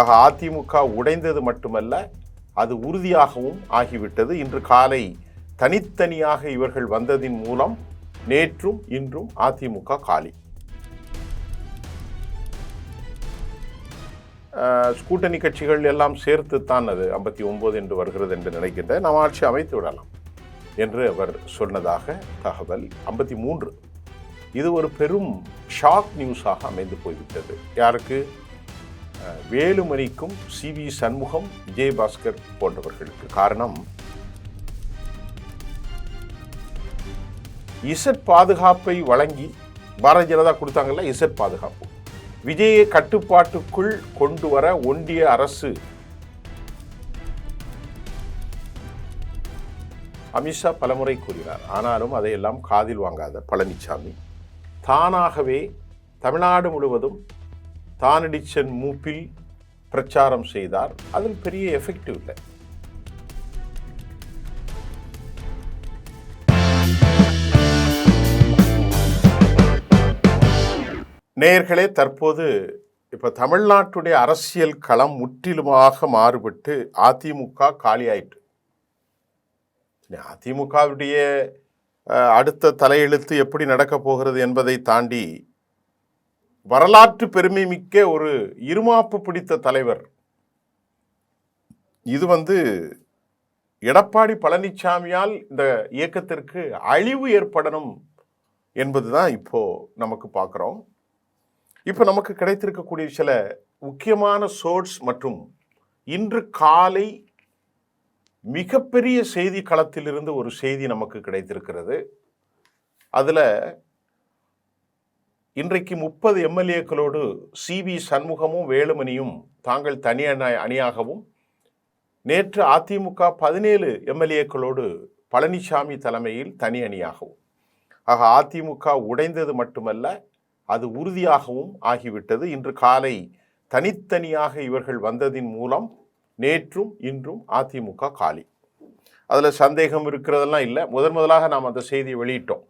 ஆக அதிமுக உடைந்தது மட்டுமல்ல, அது உறுதியாகவும் ஆகிவிட்டது. இன்று காலை தனித்தனியாக இவர்கள் வந்ததின் மூலம் நேற்றும் இன்றும் அதிமுக காலி. கூட்டணி கட்சிகள் எல்லாம் சேர்த்துத்தான் அது 59 என்று வருகிறது என்று நினைக்கின்ற நாம் ஆட்சி அமைத்து விடலாம் என்று அவர் சொன்னதாக தகவல். 53 இது ஒரு பெரும் ஷாக் நியூஸாக அமைந்து போய்விட்டது. யாருக்கு? வேலுமணிக்கும் சி.வி. சண்முகம், விஜயபாஸ்கர் போன்றவர்களுக்கு. காரணம், இசட் பாதுகாப்பை வழங்கி பாரதிய ஜனதா கொடுத்தாங்கல்ல, இசட் பாதுகாப்பு விஜயை கட்டுப்பாட்டுக்குள் கொண்டு வர ஒன்றிய அரசு, அமித்ஷா பலமுறை கூறினார். ஆனாலும் அதையெல்லாம் காதில் வாங்காத பழனிசாமி தானாகவே தமிழ்நாடு முழுவதும் தானடிச்சன் மூப்பில் பிரச்சாரம் செய்தார். அதில் பெரிய எஃபெக்டிவ் இல்லை. நேயர்களே, தற்போது இப்போ தமிழ்நாட்டுடைய அரசியல் களம் முற்றிலுமாக மாறுபட்டு அதிமுக காலியாயிற்று. அதிமுகவுடைய அடுத்த தலையெழுத்து எப்படி நடக்கப் போகிறது என்பதை தாண்டி வரலாற்று பெருமை மிக்க ஒரு இருமாப்பு பிடித்த தலைவர். இது எடப்பாடி பழனிசாமியால் இந்த இயக்கத்திற்கு அழிவு ஏற்படணும் என்பதுதான் இப்போ நமக்கு பார்க்குறோம். இப்போ நமக்கு கிடைத்திருக்கக்கூடிய சில முக்கியமான சோர்ஸ் மற்றும் இன்று காலை மிகப்பெரிய செய்தி களத்திலிருந்து ஒரு செய்தி நமக்கு கிடைத்திருக்கிறது. அதில் இன்றைக்கு 30 எம்எல்ஏக்களோடு சி.வி. சண்முகமும் வேலுமணியும் தாங்கள் தனி அணியாகவும், நேற்று அதிமுக 17 எம்எல்ஏக்களோடு பழனிசாமி தலைமையில் தனி அணியாகவும். ஆக அதிமுக உடைந்தது மட்டுமல்ல, அது உறுதியாகவும் ஆகிவிட்டது. இன்று காலை தனித்தனியாக இவர்கள் வந்ததின் மூலம் நேற்றும் இன்றும் அதிமுக காலி. அதில் சந்தேகம் இருக்கிறதெல்லாம் இல்லை. முதலாக நாம் அந்த செய்தியை வெளியிட்டோம்.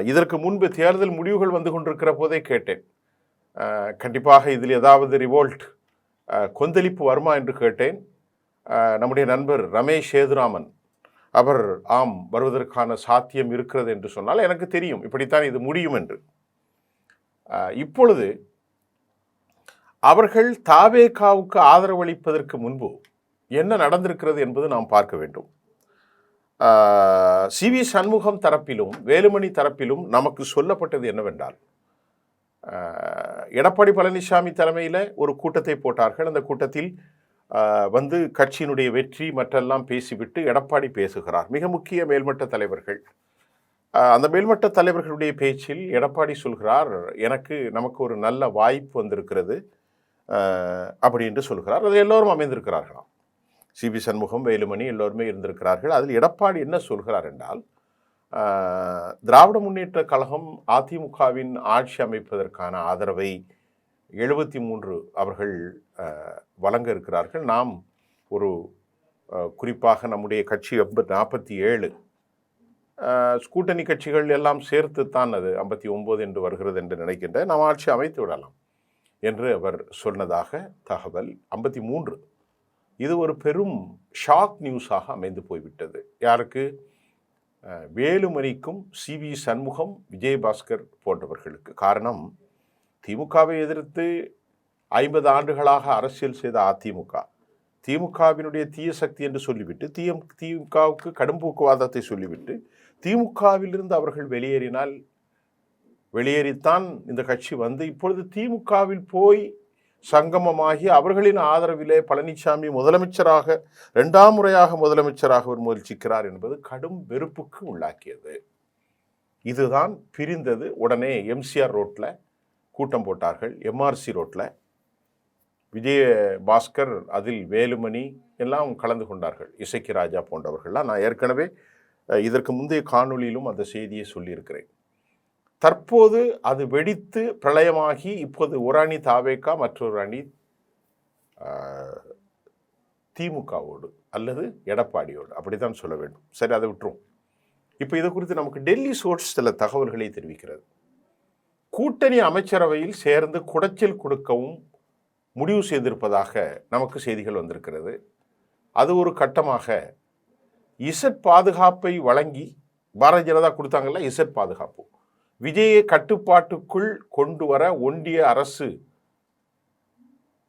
இதற்கு முன்பு தேர்தல் முடிவுகள் வந்து கொண்டிருக்கிற போதே கேட்டேன், கண்டிப்பாக இதில் ஏதாவது ரிவோல்ட் கொந்தளிப்பு வருமா என்று கேட்டேன். நம்முடைய நண்பர் ரமேஷ் சேதுராமன் அவர் ஆம், வருவதற்கான சாத்தியம் இருக்கிறது என்று சொன்னால் எனக்கு தெரியும் இப்படித்தான் இது முடியும் என்று. இப்பொழுது அவர்கள் தாவேகாவுக்கு ஆதரவளிப்பதற்கு முன்பு என்ன நடந்திருக்கிறது என்பது நாம் பார்க்க வேண்டும். சி.வி. சண்முகம் தரப்பிலும் வேலுமணி தரப்பிலும் நமக்கு சொல்லப்பட்டது என்னவென்றால், எடப்பாடி பழனிசாமி தலைமையில் ஒரு கூட்டத்தை போட்டார்கள். அந்த கூட்டத்தில் கட்சியினுடைய வெற்றி மற்றெல்லாம் பேசிவிட்டு எடப்பாடி பேசுகிறார். மிக முக்கிய மேல்மட்ட தலைவர்கள். அந்த மேல்மட்ட தலைவர்களுடைய பேச்சில் எடப்பாடி சொல்கிறார், நமக்கு ஒரு நல்ல வாய்ப்பு வந்திருக்கிறது அப்படி என்று சொல்கிறார். அது எல்லோரும் அமைந்திருக்கிறார்களாம். சி.வி. சண்முகம், வேலுமணி எல்லோருமே இருந்திருக்கிறார்கள். அதில் எடப்பாடி என்ன சொல்கிறார் என்றால், திராவிட முன்னேற்ற கழகம் அதிமுகவின் ஆட்சி அமைப்பதற்கான ஆதரவை 73 அவர்கள் வழங்க இருக்கிறார்கள். நாம் ஒரு குறிப்பாக நம்முடைய கட்சி 47 கூட்டணி கட்சிகள் எல்லாம் சேர்த்துத்தான் அது 59 என்று வருகிறது என்று நினைக்கின்ற நாம் ஆட்சி அமைத்து விடலாம் என்று அவர் சொன்னதாக தகவல். 53 இது ஒரு பெரும் ஷாக் நியூஸாக அமைந்து போய்விட்டது. யாருக்கு? வேலுமணிக்கும் சி.வி. சண்முகம், விஜயபாஸ்கர் போன்றவர்களுக்கு. காரணம், திமுகவை எதிர்த்து 50 ஆண்டுகளாக அரசியல் செய்த அதிமுக திமுகவினுடைய தீய சக்தி என்று சொல்லிவிட்டு திமுகவுக்கு கடும் போக்குவாதத்தை சொல்லிவிட்டு திமுகவிலிருந்து அவர்கள் வெளியேறித்தான் இந்த கட்சி இப்பொழுது திமுகவில் போய் சங்கமமாகி அவர்களின் ஆதரவிலே பழனிசாமி முதலமைச்சராக 2ஆம் முறையாக முதலமைச்சராக முயற்சிக்கிறார் என்பது கடும் வெறுப்புக்கு உள்ளாக்கியது. இதுதான் பிரிந்தது. உடனே எம்சிஆர் ரோட்டில் கூட்டம் போட்டார்கள். எம்ஆர்சி ரோட்டில் விஜயபாஸ்கர், அதில் வேலுமணி எல்லாம் கலந்து கொண்டார்கள். இசக்கி ராஜா போன்றவர்கள்லாம். நான் ஏற்கனவே இதற்கு முந்தைய காணொளியிலும் அந்த செய்தியை சொல்லியிருக்கிறேன். தற்போது அது வெடித்து பிரளயமாகி இப்போது ஒரு அணி தாவேகா, மற்றொரு அணி திமுகவோடு அல்லது எடப்பாடியோடு, அப்படித்தான் சொல்ல வேண்டும். சரி, அதை விட்டுரும். இப்போ இதை குறித்து நமக்கு டெல்லி சோர்ஸ் சில தகவல்களை தெரிவிக்கிறது. கூட்டணி அமைச்சரவையில் சேர்ந்து குடைச்சல் கொடுக்கவும் முடிவு செய்திருப்பதாக நமக்கு செய்திகள் வந்திருக்கிறது. அது ஒரு கட்டமாக இசட் பாதுகாப்பை வழங்கி பாரதிய ஜனதா கொடுத்தாங்கல்ல, இசட் பாதுகாப்பு விஜயை கட்டுப்பாட்டுக்குள் கொண்டு வர ஒன்றிய அரசு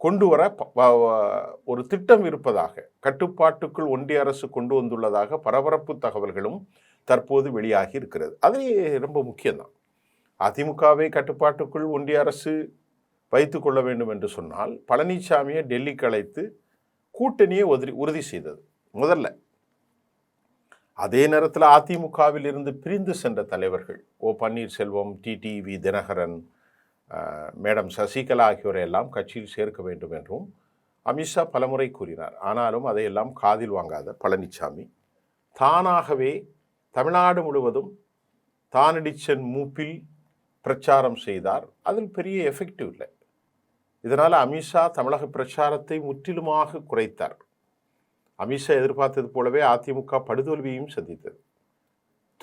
கொண்டு வர ஒரு திட்டம் இருப்பதாக, கட்டுப்பாட்டுக்குள் ஒன்றிய அரசு கொண்டு வந்துள்ளதாக பரபரப்பு தகவல்களும் தற்போது வெளியாகி இருக்கிறது. அது ரொம்ப முக்கியம்தான். அதிமுகவை கட்டுப்பாட்டுக்குள் ஒன்றிய அரசு வைத்துக் கொள்ள வேண்டும் என்று சொன்னால் பழனிசாமியை டெல்லிக்கு அழைத்து கூட்டணியை உறுதி செய்தது முதல்ல. அதே நேரத்தில் அதிமுகவில் இருந்து பிரிந்து சென்ற தலைவர்கள் ஓ பன்னீர்செல்வம், டிடிவி தினகரன், மேடம் சசிகலா ஆகியோரை எல்லாம் கட்சியில் சேர்க்க வேண்டும் என்றும் அமித்ஷா பலமுறை கூறினார். ஆனாலும் அதையெல்லாம் காதில் வாங்காத பழனிசாமி தானாகவே தமிழ்நாடு முழுவதும் தானடிச்சன் மூப்பில் பிரச்சாரம் செய்தார். அதில் பெரிய எஃபெக்டிவ் இல்லை. இதனால் அமித்ஷா தமிழக பிரச்சாரத்தை முற்றிலுமாக குறைத்தார். அமித்ஷா எதிர்பார்த்தது போலவே அதிமுக படுதோல்வியையும் சந்தித்தது.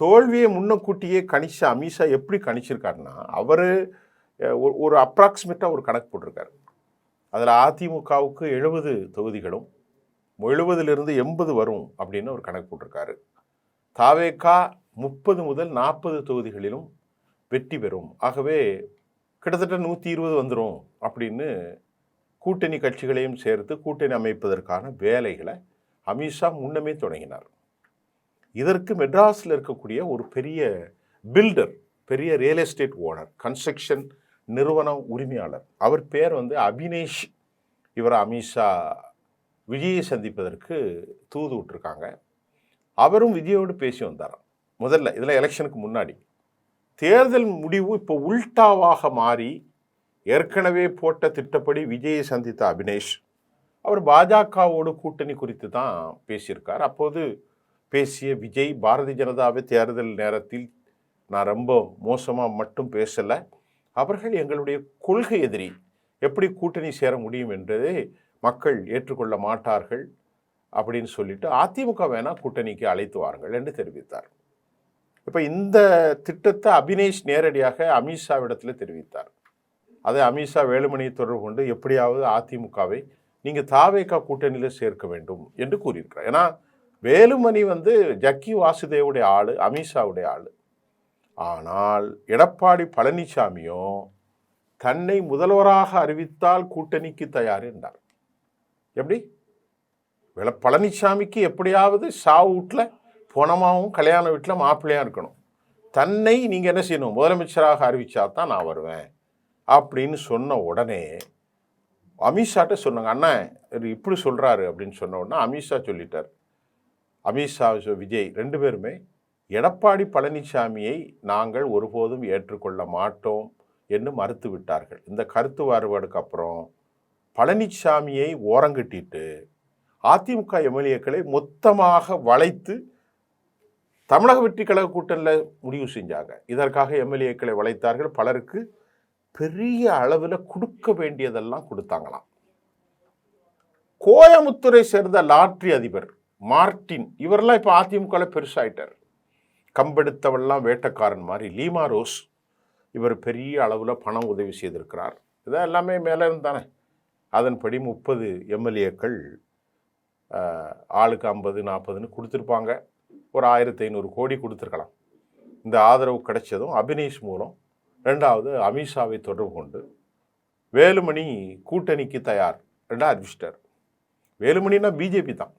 தோல்வியை முன்னக்கூட்டியே கணிச்ச அமித்ஷா எப்படி கணிச்சிருக்காருன்னா, அவர் ஒரு அப்ராக்சிமேட்டாக ஒரு கணக்கு போட்டிருக்காரு. அதில் அதிமுகவுக்கு 70 தொகுதிகளும் 70லிருந்து 80 வரும் அப்படின்னு ஒரு கணக்கு போட்டிருக்காரு. தாவேகா 30 முதல் 40 தொகுதிகளிலும் வெற்றி பெறும், ஆகவே கிட்டத்தட்ட 120 வந்துடும் அப்படின்னு கூட்டணி கட்சிகளையும் சேர்த்து கூட்டணி அமைப்பதற்கான வேலைகளை அமித்ஷா முன்னமே தொடங்கினார். இதற்கு மெட்ராஸில் இருக்கக்கூடிய ஒரு பெரிய பில்டர், பெரிய ரியல் எஸ்டேட் ஓனர், கன்ஸ்ட்ரக்ஷன் நிறுவன உரிமையாளர், அவர் பேர் அபினேஷ். இவர் அமித்ஷா விஜயை சந்திப்பதற்கு தூது விட்டுருக்காங்க. அவரும் விஜயோடு பேசி வந்தாராம். முதல்ல இதில் எலெக்ஷனுக்கு முன்னாடி தேர்தல் முடிவு இப்போ உல்டாவாக மாறி ஏற்கனவே போட்ட திட்டப்படி விஜயை சந்தித்த அபினேஷ் அவர் பாஜகவோடு கூட்டணி குறித்து தான் பேசியிருக்கார். அப்போது பேசிய விஜய் பாரதிய ஜனதாவை தேர்தல் நேரத்தில் நான் ரொம்ப மோசமாக மட்டும் பேசலை, அவர்கள் எங்களுடைய கொள்கை எதிரி, எப்படி கூட்டணி சேர முடியும் என்றதை மக்கள் ஏற்றுக்கொள்ள மாட்டார்கள் அப்படின்னு சொல்லிட்டு அதிமுக வேணா கூட்டணிக்கு அழைத்து வாருங்கள் என்று தெரிவித்தார். இப்போ இந்த திட்டத்தை அபினேஷ் நேரடியாக அமித்ஷாவிடத்தில் தெரிவித்தார். அதை அமித்ஷா வேலுமணியை தொடர்பு கொண்டு எப்படியாவது அதிமுகவை நீங்கள் தாவேகா கூட்டணியில் சேர்க்க வேண்டும் என்று கூறியிருக்கிறார். ஏன்னா வேலுமணி ஜக்கி வாசுதேவுடைய ஆள், அமித்ஷாவுடைய ஆள். ஆனால் எடப்பாடி பழனிசாமியும் தன்னை முதல்வராக அறிவித்தால் கூட்டணிக்கு தயார் என்றார். எப்படி பழனிசாமிக்கு எப்படியாவது சாவு வீட்டில் பொணமாகவும் கல்யாண வீட்டில் மாப்பிள்ளையாக இருக்கணும், தன்னை நீங்கள் என்ன செய்யணும், முதலமைச்சராக அறிவிச்சா தான் நான் வருவேன் அப்படின்னு சொன்ன உடனே அமித்ஷாட்ட சொன்னாங்க, அண்ணா இப்படி சொல்கிறாரு அப்படின்னு சொன்ன உடனே அமித்ஷா சொல்லிட்டார். அமித்ஷா விஜய் 2 பேருமே எடப்பாடி பழனிசாமியை நாங்கள் ஒருபோதும் ஏற்றுக்கொள்ள மாட்டோம் என்று மறுத்து விட்டார்கள். இந்த கருத்து வேறுபாடுக்கு அப்புறம் பழனிசாமியை ஓரங்கட்டிட்டு அதிமுக எம்எல்ஏக்களை மொத்தமாக வளைத்து தமிழக வெற்றி கழக கூட்டணியில் முடிவு செஞ்சாங்க. இதற்காக எம்எல்ஏக்களை வளைத்தார்கள். பலருக்கு பெரிய அளவில் கொடுக்க வேண்டியதெல்லாம் கொடுத்தாங்களாம். கோயமுத்தூரை சேர்ந்த லாட்ரி அதிபர் மார்டின், இவரெல்லாம் இப்போ அதிமுக பெருசாயிட்டார். கம்பெடுத்தவெல்லாம் வேட்டக்காரன் மாதிரி லீமா ரோஸ், இவர் பெரிய அளவில் பணம் உதவி செய்திருக்கிறார். இதான் எல்லாமே மேலே இருந்தானே. அதன்படி 30 எம்எல்ஏக்கள் ஆளுக்கு 50-40ன்னு கொடுத்துருப்பாங்க. ஒரு 1500 கோடி கொடுத்துருக்கலாம். இந்த ஆதரவு கிடைச்சதும் அபினேஷ் மூலம் 2வது அமித்ஷாவை தொடர்பு கொண்டு வேலுமணி கூட்டணிக்கு தயார் என்று அறிவிச்சிட்டார். வேலுமணினா பிஜேபி தான்.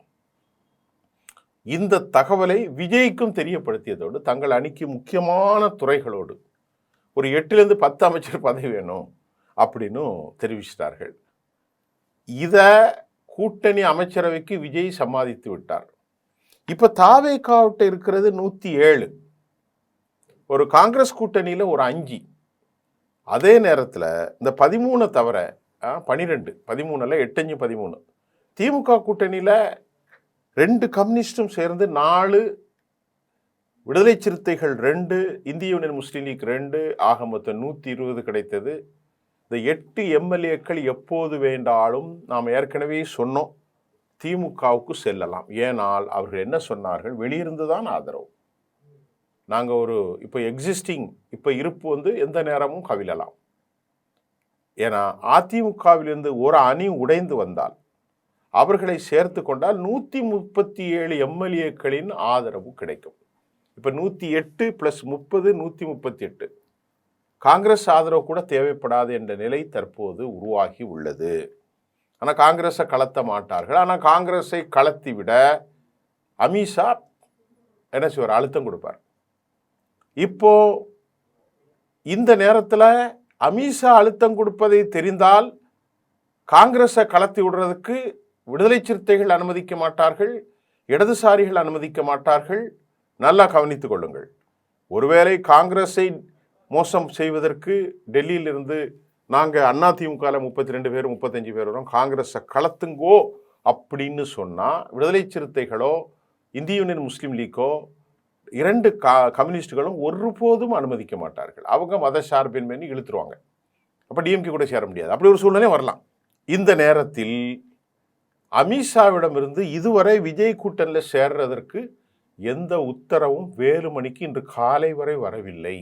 இந்த தகவலை விஜய்க்கும் தெரியப்படுத்தியதோடு தங்கள் அணிக்கு முக்கியமான துறைகளோடு ஒரு 8லேருந்து 10 அமைச்சர் பதவி வேணும் அப்படின்னு தெரிவிச்சிட்டார்கள். இதை கூட்டணி அமைச்சரவைக்கு விஜய் சம்பாதித்து விட்டார். இப்போ தாவேகாவிட்ட இருக்கிறது 107, ஒரு காங்கிரஸ் கூட்டணியில் ஒரு 5. அதே நேரத்தில் இந்த 13 தவிர 12, 13ல் 8, 5, 13 திமுக கூட்டணியில் 2 கம்யூனிஸ்டும் சேர்ந்து 4, விடுதலை சிறுத்தைகள் 2, இந்திய யூனியன் முஸ்லீம் லீக் 2, ஆக மொத்தம் 120 கிடைத்தது. இந்த 8 எம்எல்ஏக்கள் எப்போது வேண்டாலும் நாம் ஏற்கனவே சொன்னோம் திமுகவுக்கு செல்லலாம். ஏனால் அவர்கள் என்ன சொன்னார்கள், வெளியிருந்து தான் ஆதரவு, நாங்கள் இப்போ எக்ஸிஸ்டிங் இப்போ இருப்பு எந்த நேரமும் கவிழலாம். ஏன்னா அதிமுகவிலிருந்து ஒரு அணி உடைந்து வந்தால் அவர்களை சேர்த்து கொண்டால் 137 எம்எல்ஏக்களின் ஆதரவு கிடைக்கும். இப்போ 108 + 30 138. காங்கிரஸ் ஆதரவு கூட தேவைப்படாது என்ற நிலை தற்போது உருவாகி உள்ளது. ஆனால் காங்கிரஸை கலத்த மாட்டார்கள். ஆனால் காங்கிரஸை கலத்தி விட அமித்ஷா என்ன செய்வார்? அழுத்தம் கொடுப்பார். இப்போ இந்த நேரத்தில் அமித்ஷா அழுத்தம் கொடுப்பதை தெரிந்தால் காங்கிரஸை கலத்தி விடுறதுக்கு விடுதலை சிறுத்தைகள் அனுமதிக்க மாட்டார்கள், இடதுசாரிகள் அனுமதிக்க மாட்டார்கள். நல்லா கவனித்துக் கொள்ளுங்கள். ஒருவேளை காங்கிரஸை மோசம் செய்வதற்கு டெல்லியிலிருந்து நாங்கள் அதிமுக 32 பேர் 35 பேர் வரும், காங்கிரஸை கலத்துங்கோ அப்படின்னு சொன்னால் விடுதலை சிறுத்தைகளோ இந்திய யூனியன் முஸ்லீம் லீக்கோ 2 கம்யூனிஸ்டுகளும் ஒருபோதும் அனுமதிக்க மாட்டார்கள். அவங்க மத சார்பின்மை இழுத்துருவாங்க. அப்போ டிஎம்கே கூட சேர முடியாது. அப்படி ஒரு சூழ்நிலை வரலாம். இந்த நேரத்தில் அமித்ஷாவிடமிருந்து இதுவரை விஜய் கூட்டணியில் சேர்றதற்கு எந்த உத்தரவும் வேலுமணிக்கு இன்று காலை வரை வரவில்லை.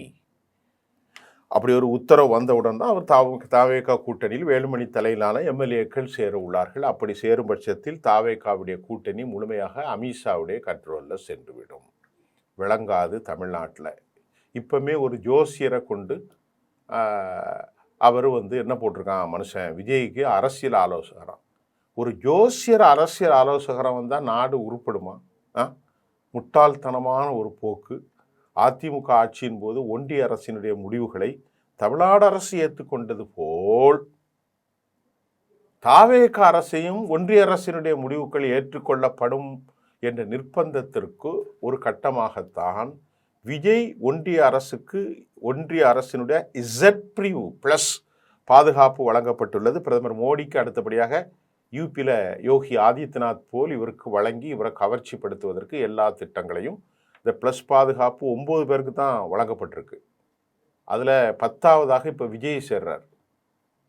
அப்படி ஒரு உத்தரவு வந்தவுடன் தான் அவர் தாவேகா கூட்டணியில் வேலுமணி தலையிலான எம்எல்ஏக்கள் சேர உள்ளார்கள். அப்படி சேரும் பட்சத்தில் தாவேகாவுடைய கூட்டணி முழுமையாக அமித்ஷாவுடைய கண்ட்ரோலில் சென்றுவிடும். விளங்காது தமிழ்நாட்டில். இப்போமே ஒரு ஜோசியரை கொண்டு அவர் என்ன போட்டிருக்கான் மனுஷன், விஜய்க்கு அரசியல் ஆலோசகராம். ஒரு ஜோசியர் அரசியல் ஆலோசகராக வந்தால் நாடு உருப்படுமா? முட்டாள்தனமான ஒரு போக்கு. அதிமுக ஆட்சியின் போது ஒன்றிய அரசினுடைய முடிவுகளை தமிழ்நாடு அரசு ஏற்றுக்கொண்டது போல் தாவேக அரசையும் ஒன்றிய அரசினுடைய முடிவுகள் ஏற்றுக்கொள்ளப்படும் என்ற நிர்பந்தத்திற்கு ஒரு கட்டமாகத்தான் விஜய் ஒன்றிய அரசினுடைய Z++ பாதுகாப்பு வழங்கப்பட்டுள்ளது. பிரதமர் மோடிக்கு அடுத்தபடியாக யூபியில் யோகி ஆதித்யநாத் போல் இவருக்கு வழங்கி இவரை கவர்ச்சிப்படுத்துவதற்கு எல்லா திட்டங்களையும் இந்த ப்ளஸ் பாதுகாப்பு 9 பேருக்கு தான் வழங்கப்பட்டிருக்கு. அதில் 10ஆவதாக இப்போ விஜய் சேர்றார்.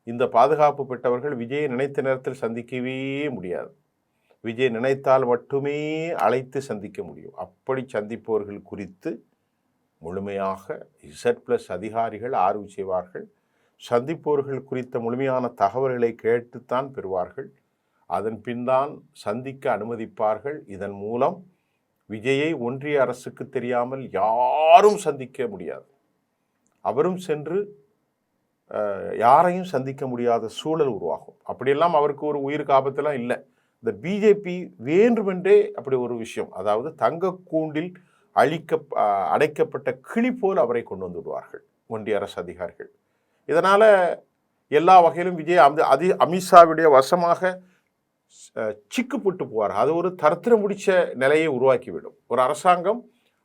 இந்த பாதுகாப்பு பெற்றவர்கள் விஜயை நினைத்த நேரத்தில் சந்திக்கவே முடியாது. விஜய் நினைத்தால் மட்டுமே அழைத்து சந்திக்க முடியும். அப்படி சந்திப்பவர்கள் குறித்து முழுமையாக Z+ அதிகாரிகள் ஆய்வு செய்வார்கள். சந்திப்பவர்கள் குறித்த முழுமையான தகவல்களை கேட்டுத்தான் பெறுவார்கள். அதன் பின்தான் சந்திக்க அனுமதிப்பார்கள். இதன் மூலம் விஜயை ஒன்றிய அரசுக்கு தெரியாமல் யாரும் சந்திக்க முடியாது. அவரும் சென்று யாரையும் சந்திக்க முடியாத சூழல் உருவாகும். அப்படியெல்லாம் அவருக்கு ஒரு உயிருக்கு ஆபத்தெல்லாம் இல்லை. இந்த பிஜேபி வேண்டுமென்றே அப்படி ஒரு விஷயம், அதாவது தங்க கூண்டில் அடைக்கப்பட்ட கிளி போல் அவரை கொண்டு வந்து விடுவார்கள் ஒன்றிய அரசு அதிகாரிகள். இதனால் எல்லா வகையிலும் விஜய் அமித்ஷாவுடைய வசமாக சிக்குப்பட்டு போவார். அது ஒரு தரித்திரம் முடிச்ச நிலையை உருவாக்கிவிடும். ஒரு அரசாங்கம்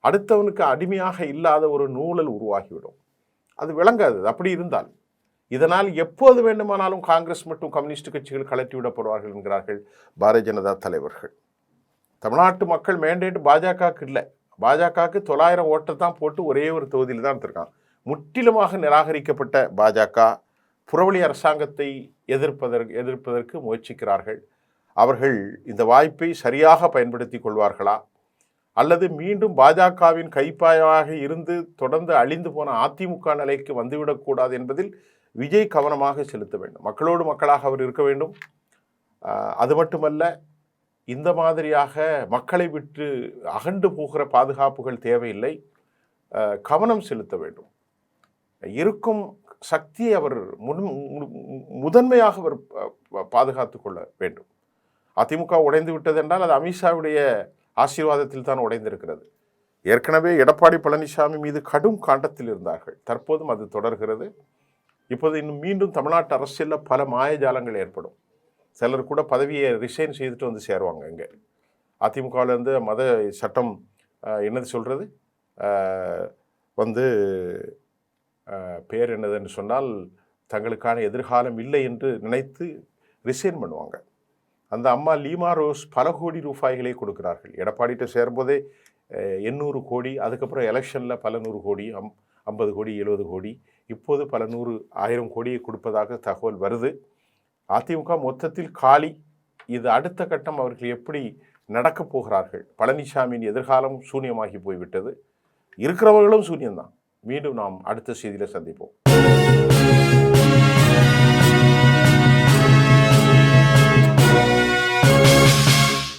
அடுத்தவனுக்கு அடிமையாக இல்லாத ஒரு நூழல் உருவாகிவிடும். அது விளங்காது அப்படி இருந்தால். இதனால் எப்போது வேண்டுமானாலும் காங்கிரஸ் மற்றும் கம்யூனிஸ்ட் கட்சிகள் கலட்டி விடப்படுவார்கள் என்கிறார்கள் பாரதிய ஜனதா தலைவர்கள். தமிழ்நாட்டு மக்கள் மேண்டேட் பாஜகவுக்கு இல்லை. பாஜகவுக்கு 900 ஓட்டை தான் போட்டு ஒரே ஒரு தொகுதியில் தான் இருக்கான். முற்றிலுமாக நிராகரிக்கப்பட்ட பாஜக புறவழி அரசாங்கத்தை எதிர்ப்பதற்கு முயற்சிக்கிறார்கள். அவர்கள் இந்த வாய்ப்பை சரியாக பயன்படுத்தி கொள்வார்களா, அல்லது மீண்டும் பாஜகவின் கைப்பாயாக இருந்து தொடர்ந்து அழிந்து போன அதிமுக நிலைக்கு வந்துவிடக்கூடாது என்பதில் விஜய் கவனமாக செலுத்த வேண்டும். மக்களோடு மக்களாக அவர் இருக்க வேண்டும். அது மட்டுமல்ல, இந்த மாதிரியாக மக்களை விட்டு அகண்டு போகிற பாதுகாப்புகள் தேவையில்லை. கவனம் செலுத்த வேண்டும். இருக்கும் சக்தியை அவர் முதன்மையாக அவர் பாதுகாத்து கொள்ள வேண்டும். அதிமுக உடைந்து விட்டது என்றால் அது அமித்ஷாவுடைய ஆசீர்வாதத்தில் தான் உடைந்திருக்கிறது. ஏற்கனவே எடப்பாடி பழனிசாமி மீது கடும் காண்டத்தில் இருந்தார்கள். தற்போதும் அது தொடர்கிறது. இப்போது இன்னும் மீண்டும் தமிழ்நாட்டு அரசியலில் பல மாயஜாலங்கள் ஏற்படும். சிலர் கூட பதவியை ரிசைன் செய்துட்டு வந்து சேருவாங்க. இங்கே அதிமுகவிலேருந்து மத சட்டம் என்னது சொல்கிறது பேர் என்னதுன்னு சொன்னால் தங்களுக்கான எதிர்காலம் இல்லை என்று நினைத்து ரிசைன் பண்ணுவாங்க. அந்த அம்மா லீமா ரோஸ் பல கோடி ரூபாய்களை கொடுக்கிறார்கள். எடப்பாடிகிட்ட சேரும்போதே 800 கோடி, அதுக்கப்புறம் எலெக்ஷனில் பல 100 கோடி, 50 கோடி, 70 கோடி, இப்போது பல 100,000 கோடியை கொடுப்பதாக தகவல் வருது. அதிமுக மொத்தத்தில் காலி. இது அடுத்த கட்டம் அவர்கள் எப்படி நடக்கப் போகிறார்கள்? பழனிசாமியின் எதிர்காலம் சூன்யமாகி போய்விட்டது. இருக்கிறவர்களும் சூன்யம்தான். மீண்டும் நாம் அடுத்த செய்தியில் சந்திப்போம்.